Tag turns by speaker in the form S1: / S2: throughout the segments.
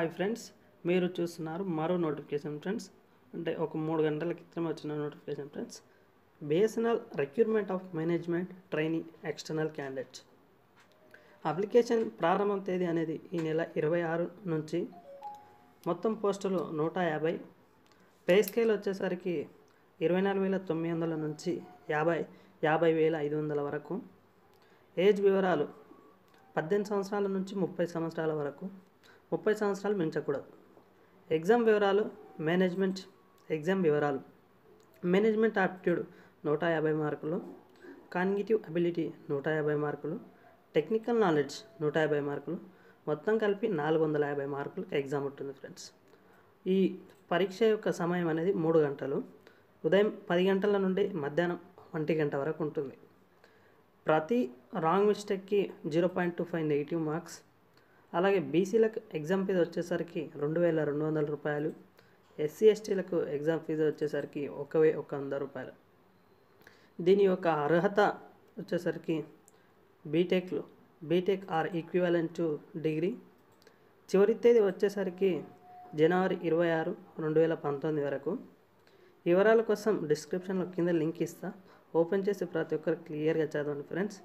S1: Hi friends, మీరు చూస్తున్నారు మరో నోటిఫికేషన్ ఫ్రెండ్స్. అంటే ఒక 3 గంటల క్రితం వచ్చిన notification friends. BSNL recruitment of management trainee external candidates. Application ప్రారంభం తేదీ అనేది ఈ నెల 26 నుంచి. మొత్తం పోస్టులు 150. పే స్కేల్ వచ్చేసరికి 24,900 నుంచి 50,500 వరకు. ఏజ్ వివరాలు 18 సంవత్సరాల నుంచి 30 సంవత్సరాల వరకు. 30 సంవత్సరాలు మించకూడదు. ఎగ్జామ్ వివరాలు మేనేజ్మెంట్ ఎగ్జామ్ వివరాలు మేనేజ్మెంట్ ఆప్టిట్యూడ్ 150 మార్కులు, కాగ్నిటివ్ అబిలిటీ 150 మార్కులు, టెక్నికల్ నాలెడ్జ్ 150 మార్కులు, మొత్తం కలిపి 450 మార్కులకు ఎగ్జామ్ ఉంటుంది ఫ్రెండ్స్. ఈ పరీక్ష యొక్క సమయం అనేది 3 గంటలు. ఉదయం 10 గంటల నుండి మధ్యాహ్నం 1 గంట వరకు ఉంటుంది. ప్రతి రాంగ్ మిస్టేక్కి 0.25 నెగిటివ్ మార్క్స్. అలాగే బీసీలకు ఎగ్జామ్ ఫీజు వచ్చేసరికి 2,200 రూపాయలు. ఎస్సీ ఎస్టీలకు ఎగ్జామ్ ఫీజు వచ్చేసరికి 1,100 రూపాయలు. దీని యొక్క అర్హత వచ్చేసరికి BTech or equivalent to degree. చివరి తేదీ వచ్చేసరికి జనవరి 26, 2019 వరకు. వివరాల కోసం డిస్క్రిప్షన్లో కింద లింక్ ఇస్తా, ఓపెన్ చేసి ప్రతి ఒక్కరు క్లియర్గా చదవండి ఫ్రెండ్స్.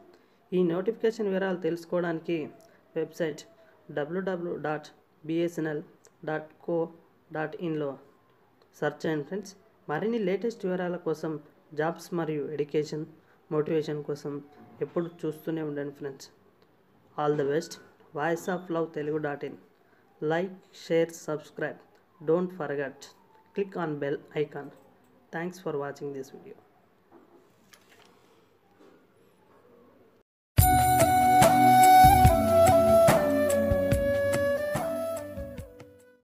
S1: ఈ నోటిఫికేషన్ వివరాలు తెలుసుకోవడానికి వెబ్సైట్ www.bsnl.co.inలో సెర్చ్ చేయండి ఫ్రెండ్స్. మరిన్ని లేటెస్ట్ వివరాల కోసం, జాబ్స్ మరియు ఎడ్యుకేషన్ మోటివేషన్ కోసం ఎప్పుడు చూస్తూనే ఉండండి friends. All the best. Voice of love తెలుగు.in. Like, share, subscribe. Don't forget. Click on bell icon. Thanks for watching this video.